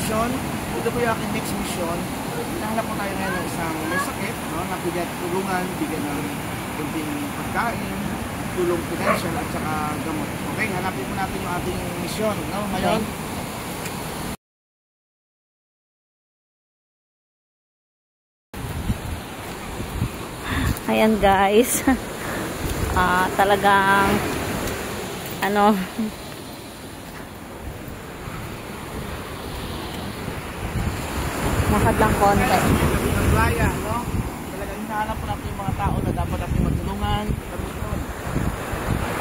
mission. Ito po yung aking next mission. Nahanap po tayo ngayon ng isang may sakit, no? Nabigyan tulungan, bigyan ng kunting pagkain, tulong financial at saka gamot. Okay, hanapin po natin yung ating mission, no? Ngayon, ayan guys. Talagang ano, lakad lang konti. ng playa, no? Talagang hinahanap po natin yung mga tao na dapat natin matulungan.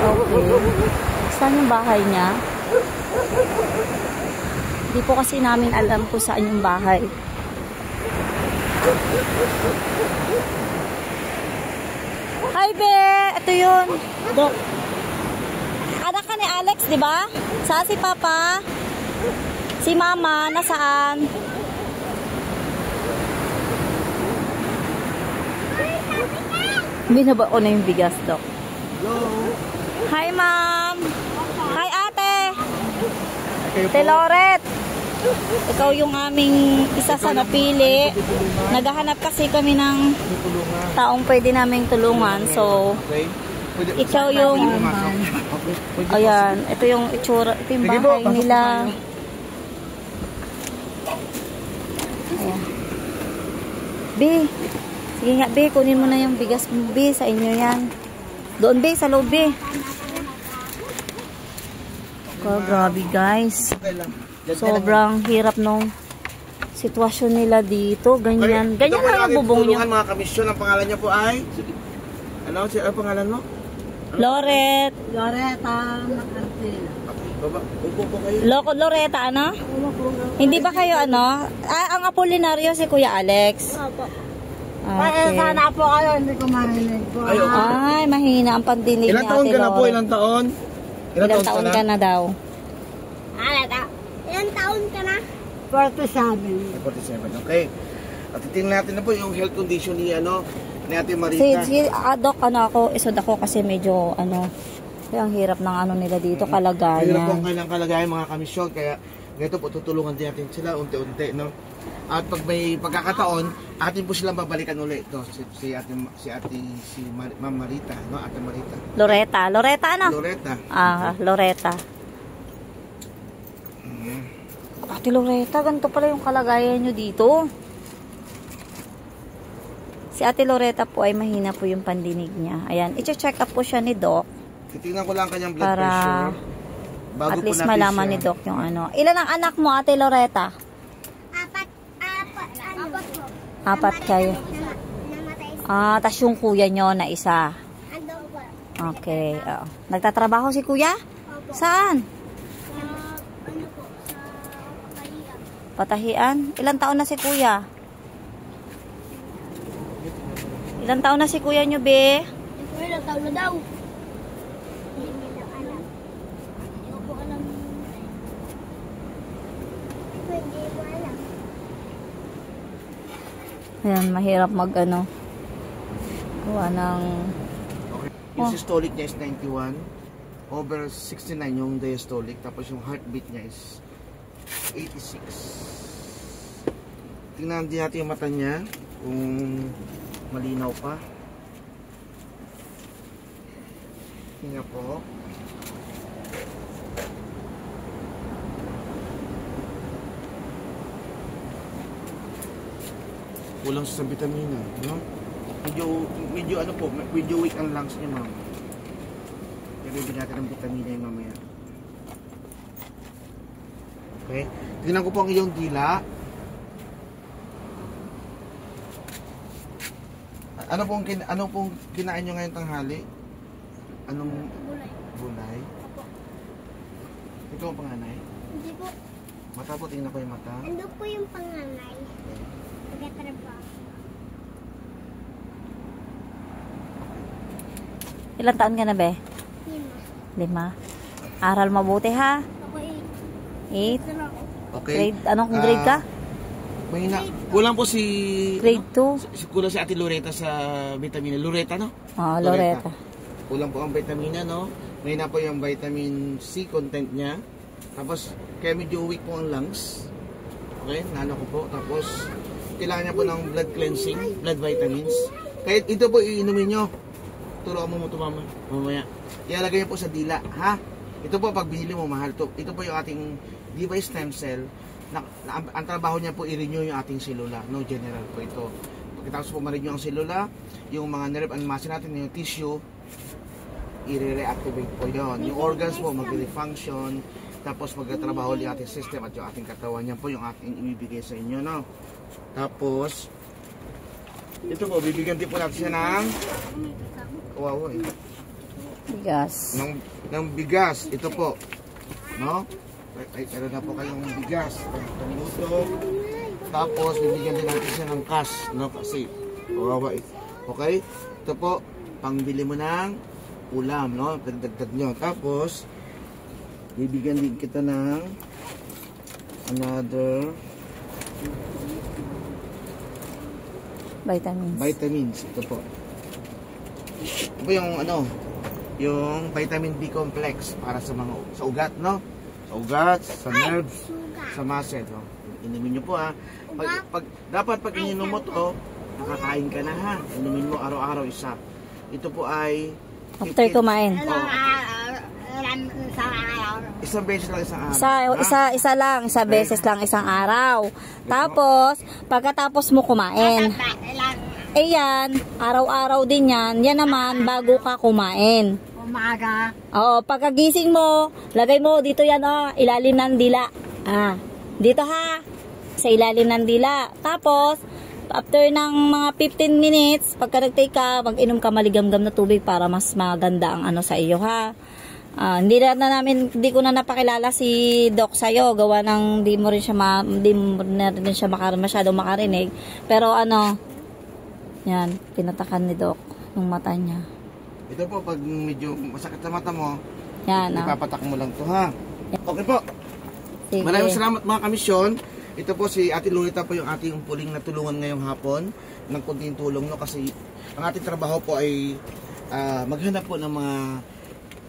Okay. Saan yung bahay niya? Hindi po kasi namin alam kung saan yung bahay. Hi, Be! Ito yun. Dok. Anak ka ni Alex, di ba? Saan si Papa? Si Mama, nasaan? Binaba ko na yung bigas, Dok. Hello! Hi, Ma'am! Hi, Ate! Kayo po. Teloret! Ikaw yung aming isa sa napili. Naghahanap kasi kami ng taong pwede naming tulungan. So, ikaw yung... Ayan, ito yung itsura. Ito yung bahay nila. Ayan. B, sige nga, B, kunin mo na yung bigas mo, B, sa inyo yan. Doon, B, sa loob, B. Oh, grabe, guys. Sobrang hirap nung sitwasyon nila dito. Ganyan. Ganyan lang ang bubong niya. Mga kamisyon, ang pangalan niya po ay... Ano? Ang pangalan mo? Loret. Loreta Martina. Baba, upo po kayo. Loreta, ano? Hindi ba kayo, ano? Ang Apolinario si Kuya Alex. Opo. Okay. Sana po kayo, hindi ko marinig po. Ay, mahina ang pandinig ni Ilang taon Ate ka na po? Loret. Ilang taon? Ilang taon ka na daw? Ilang taon ka na? 47. 47, okay. At titingnan natin na po yung health condition ni Ate Marita. Doc, isod ako kasi medyo, ang hirap ng nila dito, Hirap po kalagayan. ang kailang kalagayan mga kamisyon, kaya ganito po tutulungan din natin sila unti-unti, no? At pag may pagkakataon, atin po silang babalikan ulit, no? Si Ma'am Marita, no? Ate Marita. Loreta, ano? Loreta. Loreta. Ate Loreta, ganito pala yung kalagayan nyo dito. Si Ate Loreta po ay mahina po yung pandinig niya. Ayan, i-check up po siya ni Doc. Titingnan ko lang kanyang blood Para pressure. Bago at po least natin malaman siya. ni Doc yung ano. Ilan ang anak mo, Ate Loreta? Apat kayo. Tas yung kuya nyo na isa. Okay. Nagtatrabaho si kuya? Saan? Patahian? Ilang taon na si kuya? Ilang taon na si kuya nyo, be? Ilang taon na daw. Ayan, mahirap gawa ng... Okay. Yung systolic niya is 91. Over 69 yung diastolic. Tapos yung heartbeat niya is 86. Tingnan din natin yung mata niya. Kung malinaw pa. Tingnan po. Kulang sa vitamina, no? Medyo weak ang lungs niya, ma'am. Kaya bibigyan natin ng vitamina yung mamaya. Okay? Tingnan ko po ang iyong dila. Ano pong kinain nyo ngayong tanghali? Anong gulay? Ito ang panganay? Hindi po. Mata po, tingnan ko yung mata. Ando po yung panganay. Pagkatrabaho. Ilang taon ka na, be? 5. Aral mabuti, ha? Ako 8. 8. Okay. Anong grade ka? Mahina. Kulang po si... Grade 2. Kulang si Ate Loreta sa vitamina. Loreta, no? Loreta. Kulang po ang vitamina, no? Mahina po yung vitamin C content niya. Tapos, kaya medyo weak po ang lungs. Okay, nalo ko po. Tapos, kailangan niya po ng blood cleansing, blood vitamins. Kahit ito po iinumin nyo. Turuan mo ito mamaya. Ilalagay niyo po sa dila, ha? Ito po, pag binili mo, mahal to. Ito po yung ating device stem cell. Ang trabaho niya po, i-renew yung ating selula. No, general po ito. Pagkatapos po ma-renew ang selula, yung mga nerve and muscle natin, yung tissue, i-reactivate po yun. Yung organs po, mag-refunction. Tapos magtatrabaho yung ating system at yung ating katawan. Yan po yung ating ibibigay sa inyo, no? Tapos, ito po, bibigyan din po natin siya ng kawawa eh. Bigas. Ng bigas, ito po. No? Ay, meron na po kayong bigas. Tumutok. Tapos, bibigyan din natin siya ng cash. No? Kasi, kawawa eh. Okay? Ito po, pangbili mo ng ulam, no? Dagdag nyo. Tapos, bibigyan din kita ng another vitamins. Ito po. Ito po yung ano, yung vitamin B complex para sa mga sa ugat, no? Sa ugat, sa nerves, sa muscle, no? Inumin niyo po ha. Dapat pag ininom mo to, nakakain ka na ha. Inumin mo araw-araw isa. Ito po ay After kumain. Isang beses lang isang araw. Isang beses lang isang araw. Tapos, pagkatapos mo kumain. Eh yan, araw-araw din yan. Yan naman, bago ka kumain. Umaga. Oo, pagkagising mo, lagay mo dito yan, ilalim ng dila. Dito ha, sa ilalim ng dila. Tapos, after ng mga 15 minutes, pagka nag-take ka, mag-inom ka maligamgam na tubig para mas maganda ang ano sa iyo ha. Hindi ko na napakilala si Doc sa'yo, gawa ng hindi mo rin siya masyadong makarinig. Pero ano, yan, pinatakan ni Doc ng mata niya. Ito po, pag medyo masakit sa mata mo, yan, ipapatak mo lang to ha. Okay po. Sige. Maraming salamat mga kamisyon. Ito po si Ate Lunita po yung ating puling natulungan ngayong hapon ng kunting tulong, no, kasi ang ating trabaho po ay maghanap po ng mga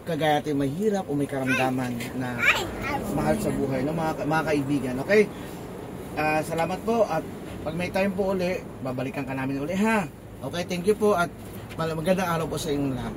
kagaya natin mahirap o may karamdaman na mahal sa buhay, no, mga kaibigan. Okay? Salamat po at pag may time po uli, babalikan ka namin uli ha. Okay, thank you po at magandang araw po sa inyong lahat.